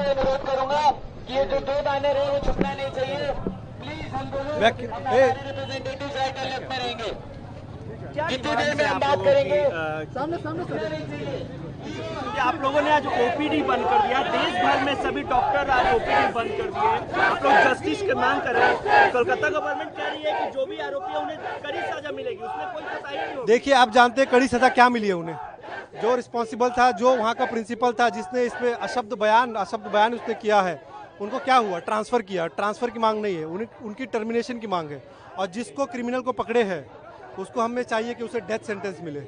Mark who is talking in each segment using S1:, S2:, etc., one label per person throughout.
S1: अनुरोध करूंगा कि ये जो 2 बैनर है वो छुपना नहीं चाहिए। प्लीज हम दोनों रिप्रेजेंटेटिव राइट और लेफ्ट में रहेंगे। जितनी देर में हम बात करेंगे सामने नहीं चाहिए।
S2: आप लोगों ने आज ओपीडी बंद कर दिया, देश भर में सभी डॉक्टर आज ओपीडी बंद कर दिए। आप लोग जस्टिस की मांग कर रहे हैं। कोलकाता गवर्नमेंट कह रही है कि जो भी आरोपी है उन्हें कड़ी सजा मिलेगी, उसमें कोई कोताही नहीं होगी।
S3: देखिए, आप जानते हैं कड़ी सजा क्या मिली है उन्हें। जो रिस्पॉन्सिबल था, जो वहाँ का प्रिंसिपल था, जिसने इस पे अशब्द बयान उसने किया है, उनको क्या हुआ? ट्रांसफर किया। ट्रांसफर की मांग नहीं है, उनकी टर्मिनेशन की मांग है। और जिसको क्रिमिनल को पकड़े हैं उसको हमें चाहिए कि उसे डेथ सेंटेंस मिले।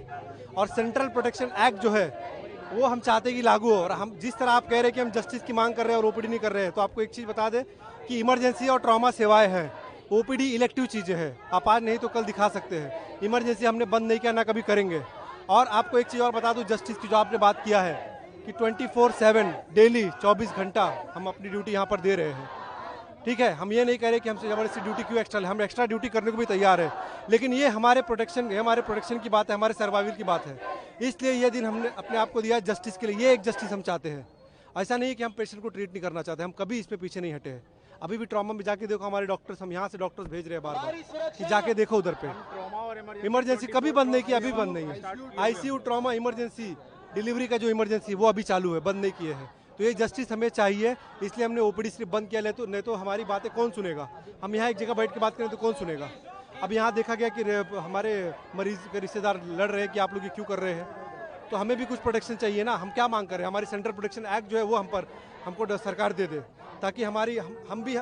S3: और सेंट्रल प्रोटेक्शन एक्ट जो है वो हम चाहते हैं कि लागू हो। और हम जिस तरह आप कह रहे हैं कि हम जस्टिस की मांग कर रहे हैं और ओपीडी नहीं कर रहे हैं, तो आपको एक चीज़ बता दें कि इमरजेंसी और ट्रॉमा सेवाएं हैं, ओपीडी इलेक्टिव चीज़ें हैं। आप आज नहीं तो कल दिखा सकते हैं। इमरजेंसी हमने बंद नहीं किया, ना कभी करेंगे। और आपको एक चीज़ और बता दूं, जस्टिस की जो आपने बात किया है कि 24/7 डेली 24 घंटा हम अपनी ड्यूटी यहाँ पर दे रहे हैं। ठीक है, हम ये नहीं कह रहे कि हमसे ज़बरदस्ती ड्यूटी क्यों एक्स्ट्रा, हम एक्स्ट्रा ड्यूटी करने को भी तैयार है। लेकिन ये हमारे प्रोटेक्शन की बात है, हमारे सर्वाइवल की बात है। इसलिए ये दिन हमने अपने आप को दिया जस्टिस के लिए। ये एक जस्टिस हम चाहते हैं। ऐसा नहीं कि हम पेशेंट को ट्रीट नहीं करना चाहते, हम कभी इसमें पीछे नहीं हटे हैं। अभी भी ट्रॉमा में जाके देखो, हमारे डॉक्टर्स, हम यहाँ से डॉक्टर्स भेज रहे हैं बार बार कि जाके देखो उधर पे। इमरजेंसी कभी बंद नहीं किया, अभी बंद नहीं है। आईसीयू, ट्रॉमा, इमरजेंसी, डिलीवरी का जो इमरजेंसी वो अभी चालू है, बंद नहीं किए हैं। तो ये जस्टिस हमें चाहिए, इसलिए हमने ओपीडी सिर्फ बंद किया। नहीं तो हमारी बातें कौन सुनेगा? हम यहाँ एक जगह बैठ के बात करें तो कौन सुनेगा? अब यहाँ देखा गया कि हमारे मरीज के रिश्तेदार लड़ रहे हैं कि आप लोग ये क्यों कर रहे हैं। तो हमें भी कुछ प्रोटेक्शन चाहिए ना। हम क्या मांग कर रहे हैं? हमारी सेंट्रल प्रोटेक्शन एक्ट जो है वो हमको सरकार दे दे, ताकि हम भी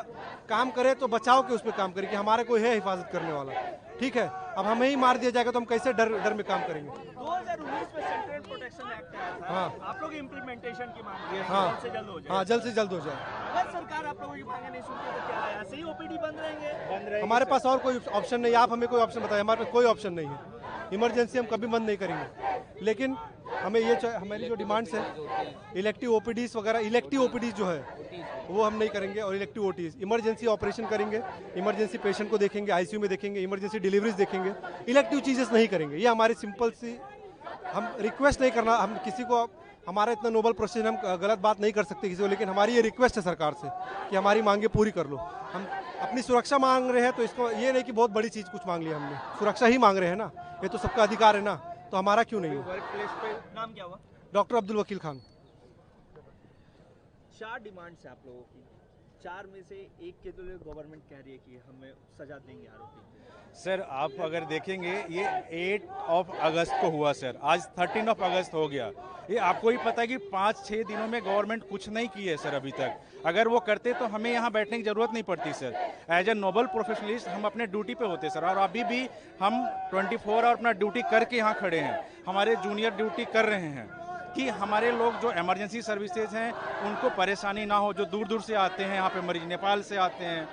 S3: काम करें तो बचाव के उस पर काम करें कि हमारा कोई है हिफाजत करने वाला। ठीक है, अब हमें ही मार दिया जाएगा तो हम कैसे डर में काम करेंगे?
S2: 2019 में सेंट्रल प्रोटेक्शन एक्ट आया था।
S3: हाँ,
S2: आप लोग इम्प्लीमेंटेशन की मांग है,
S3: हाँ,
S2: जल्द से जल्द हो जाए।
S3: हाँ, जल्द से जल्द हो जाए।
S2: अगर सरकार आप लोगों की मांगे नहीं सुनती तो क्या है? ऐसे ही ओपीडी बंद रहेंगे?
S3: हमारे पास और कोई ऑप्शन नहीं है। आप हमें कोई ऑप्शन बताएं। हमारे पास कोई ऑप्शन नहीं है। इमरजेंसी हम कभी बंद नहीं करेंगे। लेकिन हमें हमारी जो डिमांड्स है, इलेक्टिव ओपीडीज वगैरह, इलेक्टिव ओपीडीज जो है वो हम नहीं करेंगे। और इलेक्टिव ओटीज, इमरजेंसी ऑपरेशन करेंगे, इमरजेंसी पेशेंट को देखेंगे, आईसीयू में देखेंगे, इमरजेंसी डिलीवरीज देखेंगे, इलेक्टिव चीज़ें नहीं करेंगे। ये हमारी सिंपल सी, हम रिक्वेस्ट नहीं करना, हम किसी को, हमारा इतना नोबल प्रोसेस, हम गलत बात नहीं कर सकते किसी को। लेकिन हमारी ये रिक्वेस्ट है सरकार से कि हमारी मांगे पूरी कर लो। हम अपनी सुरक्षा मांग रहे हैं, तो इसको ये नहीं कि बहुत बड़ी चीज़ कुछ मांग लिया हमने, सुरक्षा ही मांग रहे हैं ना। ये तो सबका अधिकार है ना, तो हमारा क्यों नहीं है?
S2: वर्क प्लेस पे नाम क्या हुआ?
S3: डॉक्टर अब्दुल वकील खान।
S2: 4 डिमांड्स है आप लोगों की, 4 में से एक के तो गवर्नमेंट कह रही है कि हमें सजा देंगे आरोपी।
S4: सर, आप अगर देखेंगे ये 8 अगस्त को हुआ सर, आज 13 अगस्त हो गया। ये आपको ही पता है कि 5-6 दिनों में गवर्नमेंट कुछ नहीं की है सर अभी तक। अगर वो करते तो हमें यहाँ बैठने की जरूरत नहीं पड़ती sir. As a noble professionalist हम अपने ड्यूटी पे होते सर, और अभी भी हम 24 आवर अपना ड्यूटी करके यहाँ खड़े हैं। हमारे जूनियर ड्यूटी कर रहे हैं कि हमारे लोग जो इमरजेंसी सर्विसेज हैं उनको परेशानी ना हो। जो दूर दूर से आते हैं यहाँ पे मरीज, नेपाल से आते हैं,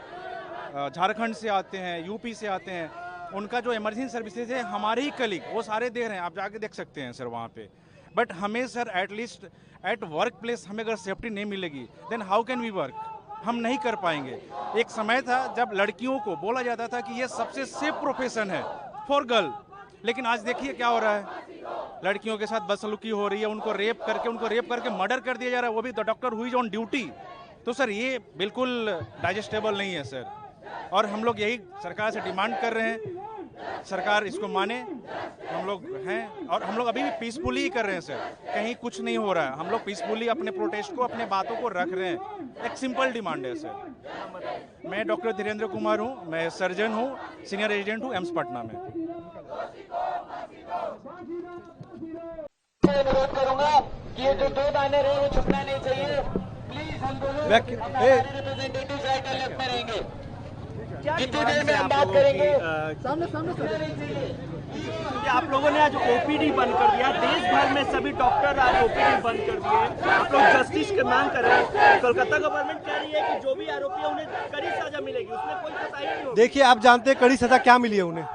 S4: झारखंड से आते हैं, यूपी से आते हैं, उनका जो इमरजेंसी सर्विसेज है हमारे ही कलीग वो सारे दे रहे हैं। आप जाके देख सकते हैं सर वहाँ पे। बट हमें sir at least at work place हमें अगर सेफ्टी नहीं मिलेगी then how can we work? हम नहीं कर पाएंगे। एक समय था जब लड़कियों को बोला जाता था कि ये सबसे सेफ प्रोफेशन है फॉर गर्ल, लेकिन आज देखिए क्या हो रहा है। लड़कियों के साथ बदसलूकी हो रही है, उनको रेप करके मर्डर कर दिया जा रहा है, वो भी द डॉक्टर हुई ऑन ड्यूटी। तो सर ये बिल्कुल डाइजेस्टेबल नहीं है सर। और हम लोग यही सरकार से डिमांड कर रहे हैं, सरकार इसको माने। हम लोग हैं और हम लोग अभी भी पीसफुली ही कर रहे हैं सर, कहीं कुछ नहीं हो रहा है। हम लोग पीसफुली अपने प्रोटेस्ट को, अपने बातों को रख रहे हैं। एक सिंपल डिमांड है सर। मैं डॉक्टर धीरेन्द्र कुमार हूँ, मैं सर्जन हूँ, सीनियर रेजिडेंट हूँ एम्स पटना में।
S1: अनुरोध करूंगा कि ये जो 2 बैनर है वो छुपना नहीं चाहिए। प्लीज हम दोनों रिप्रेजेंटेटिव राइट और लेफ्ट में रहेंगे। जितनी देर में हम बात करेंगे सामने नहीं चाहिए।
S2: आप लोगों ने आज ओपीडी बंद कर दिया, देश भर में सभी डॉक्टर आज ओपीडी बंद कर दिए। आप लोग जस्टिस की मांग कर रहे हैं। कोलकाता गवर्नमेंट कह रही है कि जो भी आरोपी है उन्हें कड़ी सजा मिलेगी, उसमें कोई कोताही नहीं होगी।
S3: देखिए, आप जानते हैं कड़ी सजा क्या मिली है उन्हें।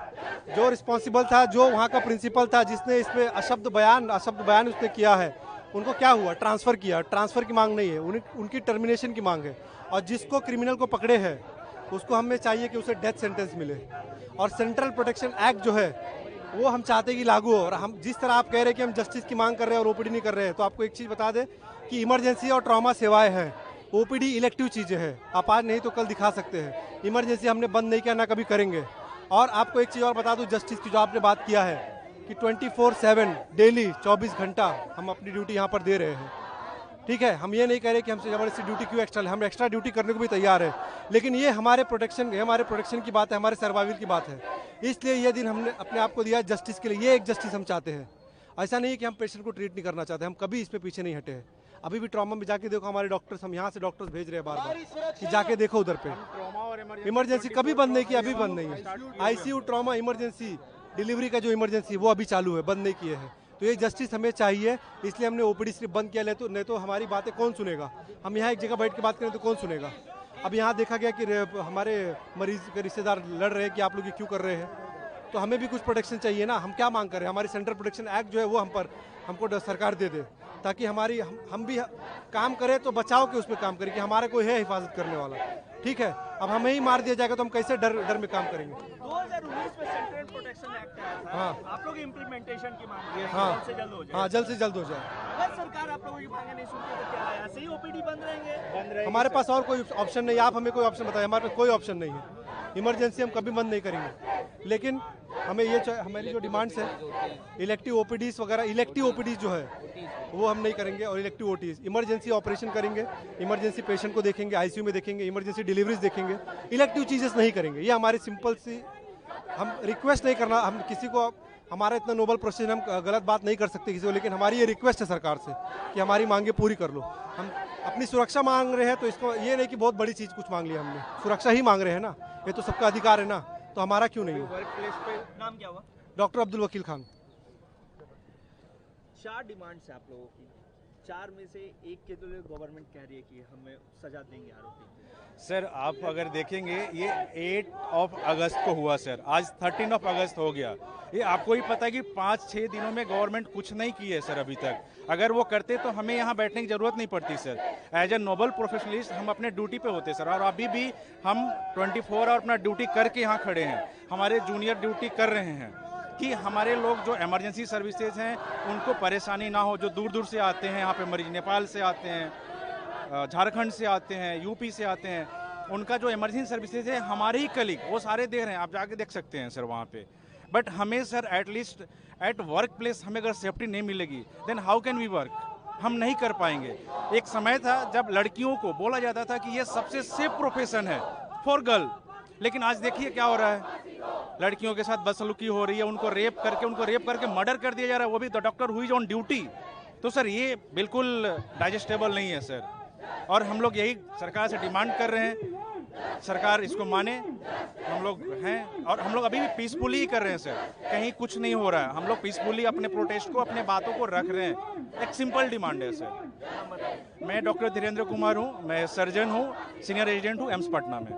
S3: जो रिस्पॉन्सिबल था, जो वहाँ का प्रिंसिपल था, जिसने इस पे अशब्द बयान उसने किया है, उनको क्या हुआ? ट्रांसफर किया। ट्रांसफर की मांग नहीं है, उनकी टर्मिनेशन की मांग है। और जिसको क्रिमिनल को पकड़े हैं उसको हमें चाहिए कि उसे डेथ सेंटेंस मिले। और सेंट्रल प्रोटेक्शन एक्ट जो है वो हम चाहते हैं कि लागू हो। और हम जिस तरह आप कह रहे हैं कि हम जस्टिस की मांग कर रहे हैं और ओपीडी नहीं कर रहे हैं, तो आपको एक चीज़ बता दें कि इमरजेंसी और ट्रॉमा सेवाएं हैं, ओपीडी इलेक्टिव चीज़ें हैं, आप आज नहीं तो कल दिखा सकते हैं। इमरजेंसी हमने बंद नहीं किया, ना कभी करेंगे। और आपको एक चीज़ और बता दूं, जस्टिस की जो आपने बात किया है कि 24/7 डेली 24 घंटा हम अपनी ड्यूटी यहाँ पर दे रहे हैं, ठीक है। हम ये नहीं कह रहे कि हमसे ज़बरदस्ती ड्यूटी क्यों एक्स्ट्रा, हम एक्स्ट्रा ड्यूटी करने को भी तैयार है, लेकिन ये हमारे प्रोटेक्शन की बात है, हमारे सर्वाइवल की बात है। इसलिए ये दिन हमने अपने आप को दिया जस्टिस के लिए। ये एक जस्टिस हम चाहते हैं। ऐसा नहीं है कि हम पेशेंट को ट्रीट नहीं करना चाहते, हम कभी इसमें पीछे नहीं हटे हैं। अभी भी ट्रॉमा में जाके देखो, हमारे डॉक्टर्स, हम यहाँ से डॉक्टर्स भेज रहे हैं बार बार कि जाके देखो उधर पे। इमरजेंसी कभी बंद नहीं किया, अभी बंद नहीं है। आईसीयू, ट्रॉमा, इमरजेंसी, डिलीवरी का जो इमरजेंसी वो अभी चालू है, बंद नहीं किए हैं। तो ये जस्टिस हमें चाहिए, इसलिए हमने ओपीडी सिर्फ बंद किया। नहीं तो हमारी बातें कौन सुनेगा? हम यहाँ एक जगह बैठ के बात करें तो कौन सुनेगा? अब यहाँ देखा गया कि हमारे मरीज के रिश्तेदार लड़ रहे हैं कि आप लोग ये क्यों कर रहे हैं, तो हमें भी कुछ प्रोटेक्शन चाहिए ना। हम क्या मांग कर रहे हैं? हमारी सेंट्रल प्रोटेक्शन एक्ट जो है वो हमको सरकार दे दे, ताकि हम भी काम करें तो बचाव के उसमें काम करें कि हमारा कोई है हिफाजत करने वाला, ठीक है। अब हमें ही मार दिया जाएगा तो हम कैसे डर में काम करेंगे?
S2: 2019 में सेंट्रल प्रोटेक्शन एक्ट आया था,
S3: हाँ।
S2: आप लोग इम्प्लीमेंटेशन की मांग की है,
S3: हाँ।
S2: जल्द से जल्द हो जाए।
S3: हाँ, जल्द से जल्द हो जाए।
S2: अगर सरकार आप लोगों की मांगे नहीं सुनती तो क्या है? ऐसे ही ओपीडी बंद रहेंगे?
S3: हमारे पास और कोई ऑप्शन नहीं है। आप हमें कोई ऑप्शन बताइए, हमारे पास कोई ऑप्शन नहीं है। इमरजेंसी हम कभी बंद नहीं करेंगे, लेकिन हमें हमारी जो डिमांड्स है, इलेक्टिव ओपीडीज वगैरह, इलेक्टिव ओपीडीज जो है वो हम नहीं करेंगे, और इलेक्टिव ओटीज, इमरजेंसी ऑपरेशन करेंगे, इमरजेंसी पेशेंट को देखेंगे, आईसीयू में देखेंगे, इमरजेंसी डिलीवरीज देखेंगे, इलेक्टिव चीज़ें नहीं करेंगे। ये हमारी सिंपल सी, हम रिक्वेस्ट नहीं करना, हम किसी को, हमारा इतना नोबल प्रोसेस, हम गलत बात नहीं कर सकते किसी को, लेकिन हमारी ये रिक्वेस्ट है सरकार से कि हमारी मांगे पूरी कर लो। हम अपनी सुरक्षा मांग रहे हैं, तो इसको ये नहीं कि बहुत बड़ी चीज़ कुछ मांग लिया हमने, सुरक्षा ही मांग रहे हैं ना, ये तो सबका अधिकार है ना, तो हमारा क्यों नहीं है?
S2: वर्क प्लेस पे नाम क्या हुआ?
S3: डॉक्टर अब्दुल वकील खान।
S2: 4 डिमांड्स है आप लोगों की, 4 में से एक के तो गवर्नमेंट कह रही है कि हमें सजा देंगे आरोपी को।
S4: सर आप अगर देखेंगे ये 8 अगस्त को हुआ सर, आज 13 अगस्त हो गया। ये आपको ही पता है कि 5-6 दिनों में गवर्नमेंट कुछ नहीं की है सर अभी तक। अगर वो करते तो हमें यहाँ बैठने की जरूरत नहीं पड़ती sir. As a noble professionalist हम अपने ड्यूटी पे होते सर, और अभी भी हम 24 आवर अपना ड्यूटी करके यहाँ खड़े हैं। हमारे जूनियर ड्यूटी कर रहे हैं कि हमारे लोग जो इमरजेंसी सर्विसेज हैं उनको परेशानी ना हो, जो दूर दूर से आते हैं यहाँ पे मरीज, नेपाल से आते हैं, झारखंड से आते हैं, यूपी से आते हैं, उनका जो इमरजेंसी सर्विसेज है हमारे ही कलीग वो सारे दे रहे हैं, आप जाके देख सकते हैं सर वहाँ पे। बट हमें sir at least at work place हमें अगर सेफ्टी नहीं मिलेगी then how can we work? हम नहीं कर पाएंगे। एक समय था जब लड़कियों को बोला जाता था कि ये सबसे सेफ प्रोफेशन है फॉर गर्ल, लेकिन आज देखिए क्या हो रहा है, लड़कियों के साथ बदसलूकी हो रही है, उनको रेप करके मर्डर कर दिया जा रहा है, वो भी द डॉक्टर हुई ऑन ड्यूटी। तो सर ये बिल्कुल डाइजेस्टेबल नहीं है सर, और हम लोग यही सरकार से डिमांड कर रहे हैं, सरकार इसको माने। हम लोग हैं और हम लोग अभी भी पीसफुली ही कर रहे हैं सर, कहीं कुछ नहीं हो रहा है, हम लोग पीसफुली अपने प्रोटेस्ट को, अपने बातों को रख रहे हैं। एक सिंपल डिमांड है सर। मैं डॉक्टर धीरेन्द्र कुमार हूँ, मैं सर्जन हूँ, सीनियर रेजिडेंट हूँ एम्स पटना में।